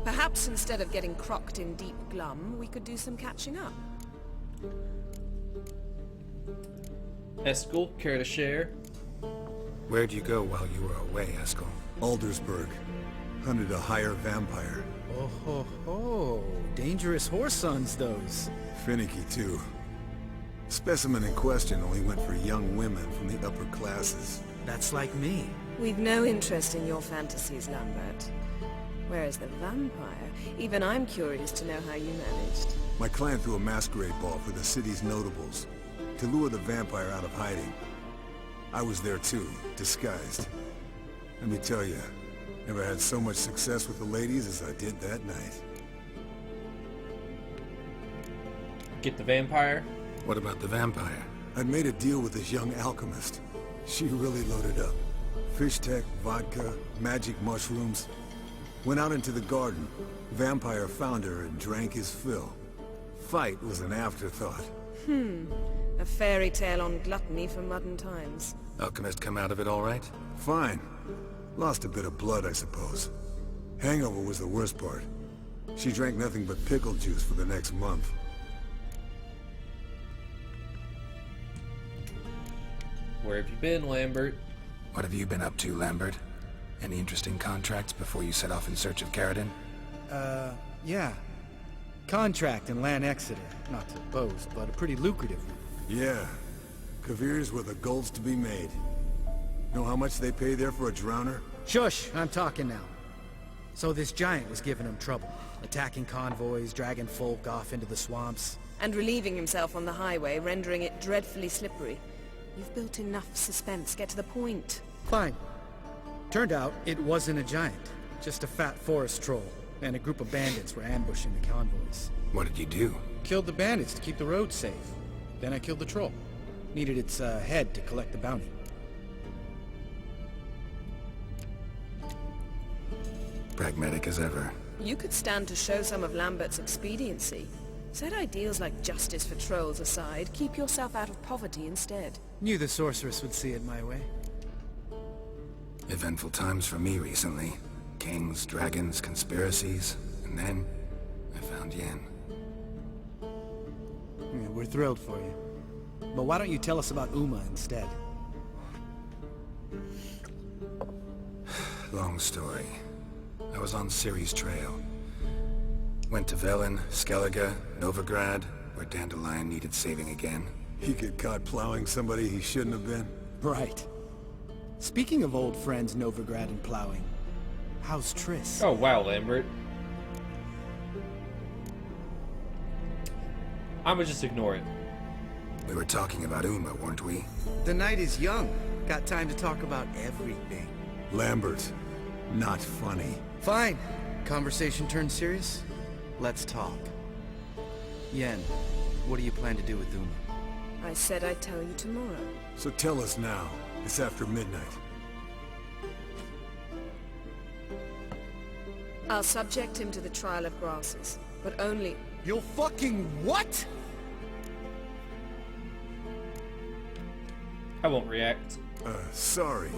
Perhaps instead of getting crocked in deep glum, we could do some catching up. Eskel, care to share? Where'd you go while you were away, Eskel? Aldersburg. Hunted a higher vampire. Oh ho ho. Dangerous horse sons, those. Finicky, too. Specimen in question only went for young women from the upper classes. That's like me. We've no interest in your fantasies, Lambert. Whereas the vampire, even I'm curious to know how you managed. My client threw a masquerade ball for the city's notables, to lure the vampire out of hiding. I was there too, disguised. Let me tell you, never had so much success with the ladies as I did that night. Get the vampire? What about the vampire? I'd made a deal with this young alchemist. She really loaded up. Fish tech, vodka, magic mushrooms. Went out into the garden. Vampire found her and drank his fill. Fight was an afterthought. A fairy tale on gluttony for modern times. Alchemist come out of it all right? Fine. Lost a bit of blood, I suppose. Hangover was the worst part. She drank nothing but pickle juice for the next month. Where have you been, Lambert? What have you been up to, Lambert? Any interesting contracts before you set off in search of Caridin? Yeah. Contract in Lan Exeter. Not to boast, but a pretty lucrative one. Yeah. Kavir's were the goals to be made. Know how much they pay there for a drowner? Shush! I'm talking now. So this giant was giving him trouble. Attacking convoys, dragging folk off into the swamps. And relieving himself on the highway, rendering it dreadfully slippery. You've built enough suspense. Get to the point. Fine. Turned out it wasn't a giant. Just a fat forest troll. And a group of bandits were ambushing the convoys. What did you do? Killed the bandits to keep the road safe. Then I killed the troll. Needed its head to collect the bounty. Pragmatic as ever. You could stand to show some of Lambert's expediency. Set ideals like justice for trolls aside, keep yourself out of poverty instead. Knew the sorceress would see it my way. Eventful times for me recently. Kings, dragons, conspiracies, and then I found Yen. Yeah, we're thrilled for you. But why don't you tell us about Uma instead? Long story. I was on Ciri's trail. Went to Velen, Skellige, Novigrad, where Dandelion needed saving again. He get caught plowing somebody he shouldn't have been. Right. Speaking of old friends Novigrad and plowing, how's Triss? Oh wow, Lambert. I'ma just ignore it. We were talking about Uma, weren't we? The night is young. Got time to talk about everything. Lambert, not funny. Fine. Conversation turned serious? Let's talk. Yen, what do you plan to do with Uma? I said I'd tell you tomorrow. So tell us now. It's after midnight. I'll subject him to the trial of grasses, but only... You'll fucking what? I won't react. Sorry.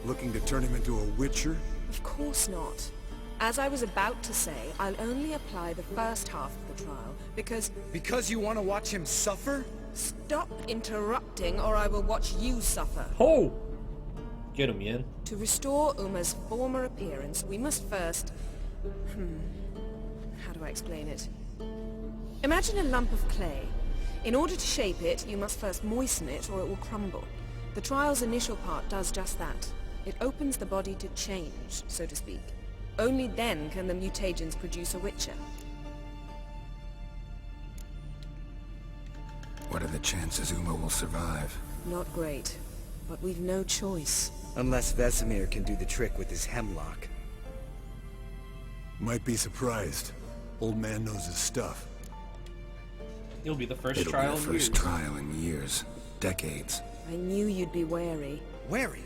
Looking to turn him into a witcher? Of course not. As I was about to say, I'll only apply the first half of the trial, because... Because you want to watch him suffer? Stop interrupting, or I will watch you suffer. Oh! Get him, Yen. To restore Uma's former appearance, we must first... How do I explain it? Imagine a lump of clay. In order to shape it, you must first moisten it, or it will crumble. The trial's initial part does just that. It opens the body to change, so to speak. Only then can the mutagens produce a witcher. What are the chances Uma will survive? Not great, but we've no choice. Unless Vesemir can do the trick with his hemlock. Might be surprised. Old man knows his stuff. It'll be the first It'll trial be the in first years. trial in years. Decades. I knew you'd be wary. Wary?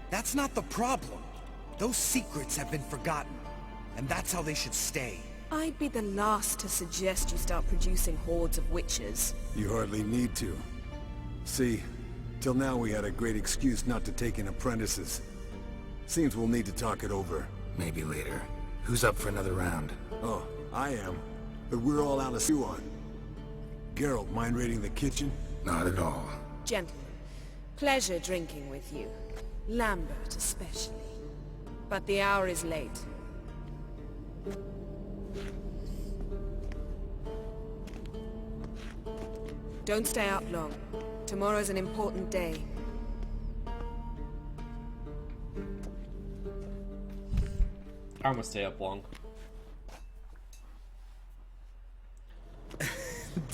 That's not the problem. Those secrets have been forgotten. And that's how they should stay. I'd be the last to suggest you start producing hordes of witches. You hardly need to. See, till now we had a great excuse not to take in apprentices. Seems we'll need to talk it over. Maybe later. Who's up for another round? Oh, I am. But we're all out of stew on. Geralt, mind raiding the kitchen? Not at all. Gentlemen, pleasure drinking with you. Lambert especially. But the hour is late. Don't stay up long. Tomorrow's an important day. I'm gonna stay up long.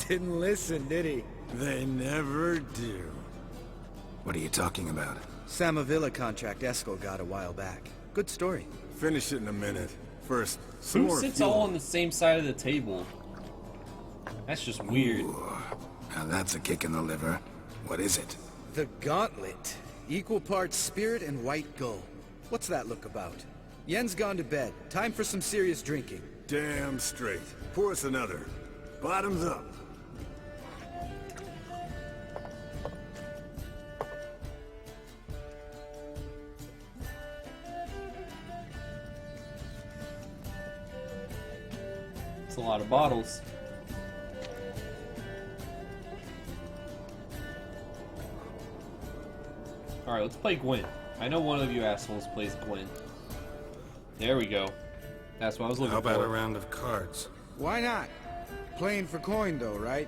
Didn't listen, did he? They never do. What are you talking about? Samavilla contract Eskel got a while back. Good story. Finish it in a minute. First, some Who more sits fuel. all on the same side of the table? That's just weird. Ooh, now that's a kick in the liver. What is it? The Gauntlet. Equal parts spirit and white gull. What's that look about? Yen's gone to bed. Time for some serious drinking. Damn straight. Pour us another. Bottoms up. It's a lot of bottles. Alright, let's play Gwyn. I know one of you assholes plays Gwyn. There we go. That's what I was looking How about a for. round of cards? Why not? Playing for coin, though, right?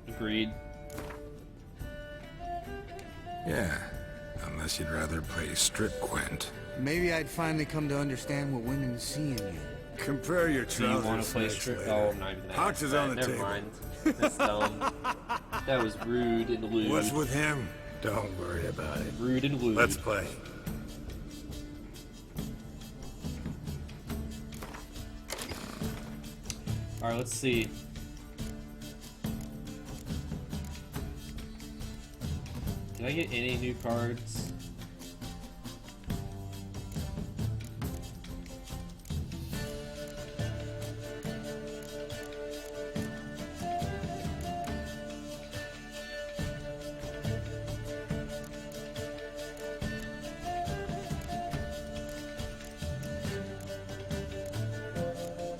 Agreed. Yeah, unless you'd rather play strip Gwent. Maybe I'd finally come to understand what women see in you. Compare your Do you trousers want to play snakes strip? later. Oh, I'm not even that. Pouch is bad. on the Never table. mind. That's dumb. That was rude and lewd. What's with him? Don't worry about it. Rude and lewd. Let's play. Alright, let's see. Did I get any new cards?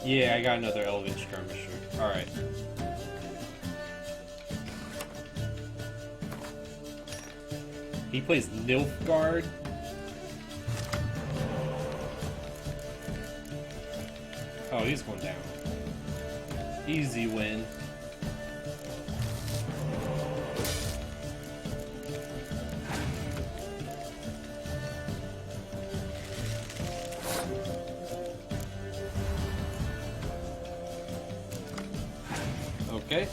Yeah, I got another Elven Skirmisher. Alright. He plays Nilfgaard. Oh, he's going down. Easy win. Okay.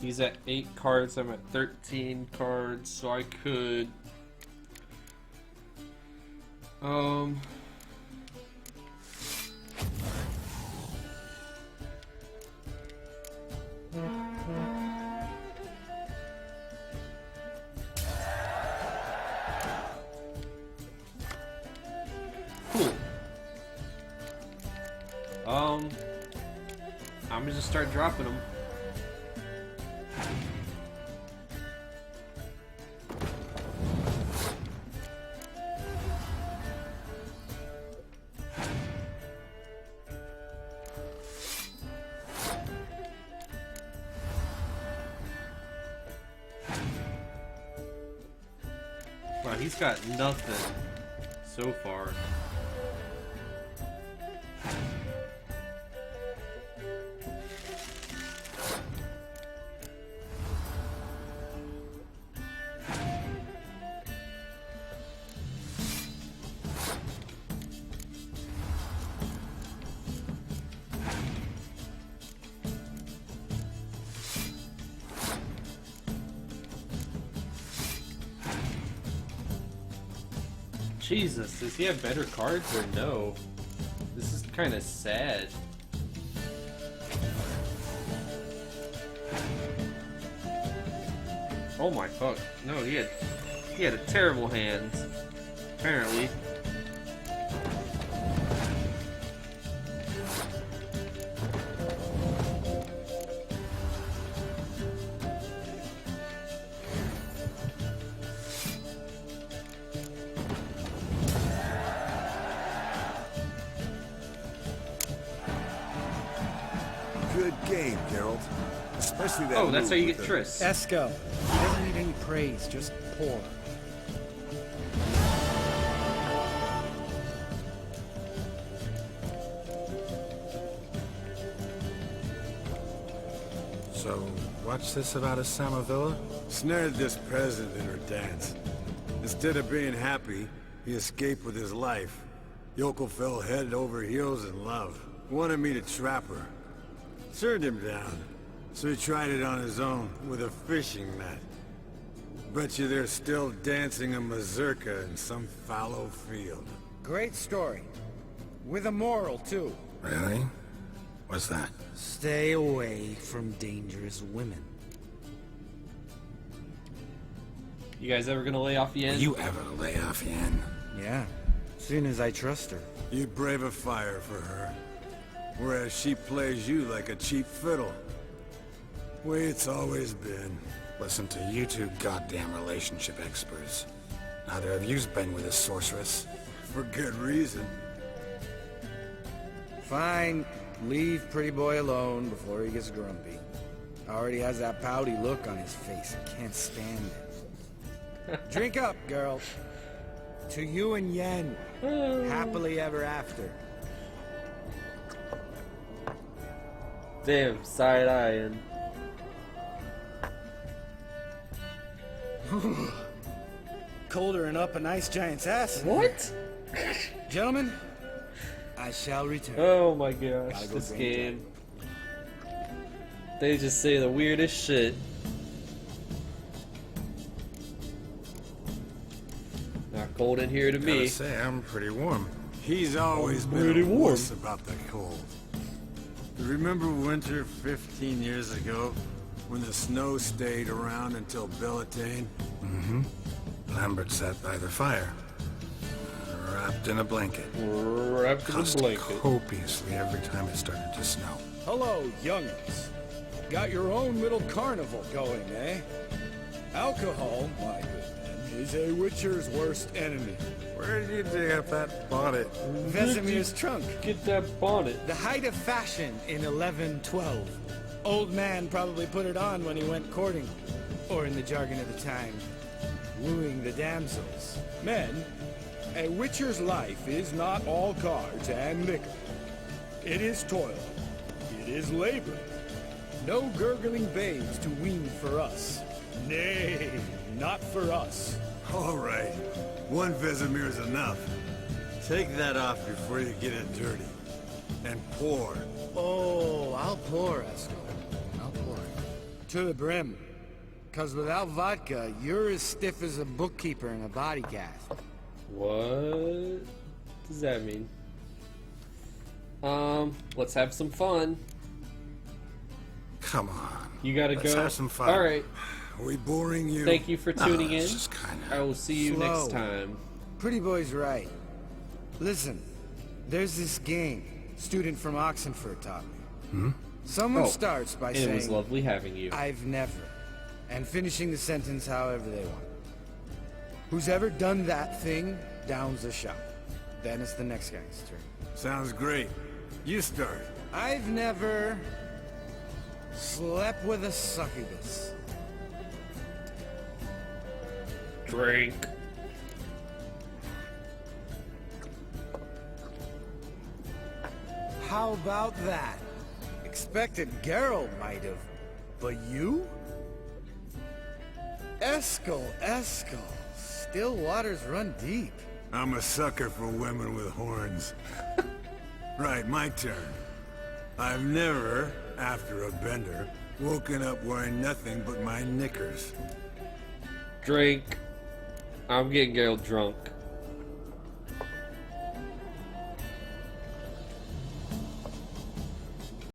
He's at 8 cards, I'm at 13 cards, so I could cool. I'm gonna just start dropping them. Wow, he's got nothing so far. Jesus, does he have better cards or no? This is kind of sad. Oh my fuck. No, he had a terrible hand. Apparently. Good game, Geralt. Especially that. Oh, that's how move you with get the- Triss. Esco. He doesn't need any praise, just pour. So, what's this about a Samavilla? Snared this peasant in her dance. Instead of being happy, he escaped with his life. Yoko fell head over heels in love. Wanted me to trap her. Turned him down. So he tried it on his own with a fishing net. Bet you they're still dancing a mazurka in some fallow field. Great story. With a moral, too. Really? What's that? Stay away from dangerous women. You guys ever gonna lay off the end? You ever lay off Yen? Yeah. Soon as I trust her. You'd brave a fire for her. Whereas she plays you like a cheap fiddle. Way it's always been. Listen to you two goddamn relationship experts. Neither of you's been with a sorceress. For good reason. Fine. Leave pretty boy alone before he gets grumpy. Already has that pouty look on his face. I can't stand it. Drink up, girl. To you and Yen. Happily ever after. Damn, side-eyeing. Colder and up a nice giant's ass. What? Gentlemen, I shall return. Oh my gosh, Gotta go this drink game. They just say the weirdest shit. Not cold in here to Gotta me. say, I'm pretty warm. He's always pretty been a warm. wuss about the cold. Remember winter 15 years ago? When the snow stayed around until Bellatane? Lambert sat by the fire, wrapped in a blanket. Wrapped in a Cussed blanket. copiously every time it started to snow. Hello, young'uns. Got your own little carnival going, eh? Alcohol, my good man, is a witcher's worst enemy. Where did you dig up that bonnet? Vesemir's trunk. Get that bonnet. The height of fashion in 1112. Old man probably put it on when he went courting. Or in the jargon of the time, wooing the damsels. Men, a witcher's life is not all cards and liquor. It is toil. It is labor. No gurgling babes to wean for us. Nay, not for us. All right, one Vesemir's enough. Take that off before you get it dirty. And pour. Oh, I'll pour, Esco. I'll pour it. To the brim. 'Cause without vodka, you're as stiff as a bookkeeper in a body cast. What does that mean? Let's have some fun. Come on. You gotta Let's go. have some fun. All right. Are we boring you? Thank you for tuning in. It's just kind I of... will see you Slow. next time. Pretty boy's right. Listen, there's this game student from Oxenford taught me. Someone Oh, starts by And saying, it was lovely having you. I've never, and finishing the sentence however they want. Who's ever done that thing downs the shot. Then it's the next guy's turn. Sounds great. You start. I've never slept with a succubus. Drink. How about that? Expected Geralt might have, but you? Eskel. Still waters run deep. I'm a sucker for women with horns. Right, my turn. I've never, after a bender, woken up wearing nothing but my knickers. Drink. I'm getting Geralt drunk.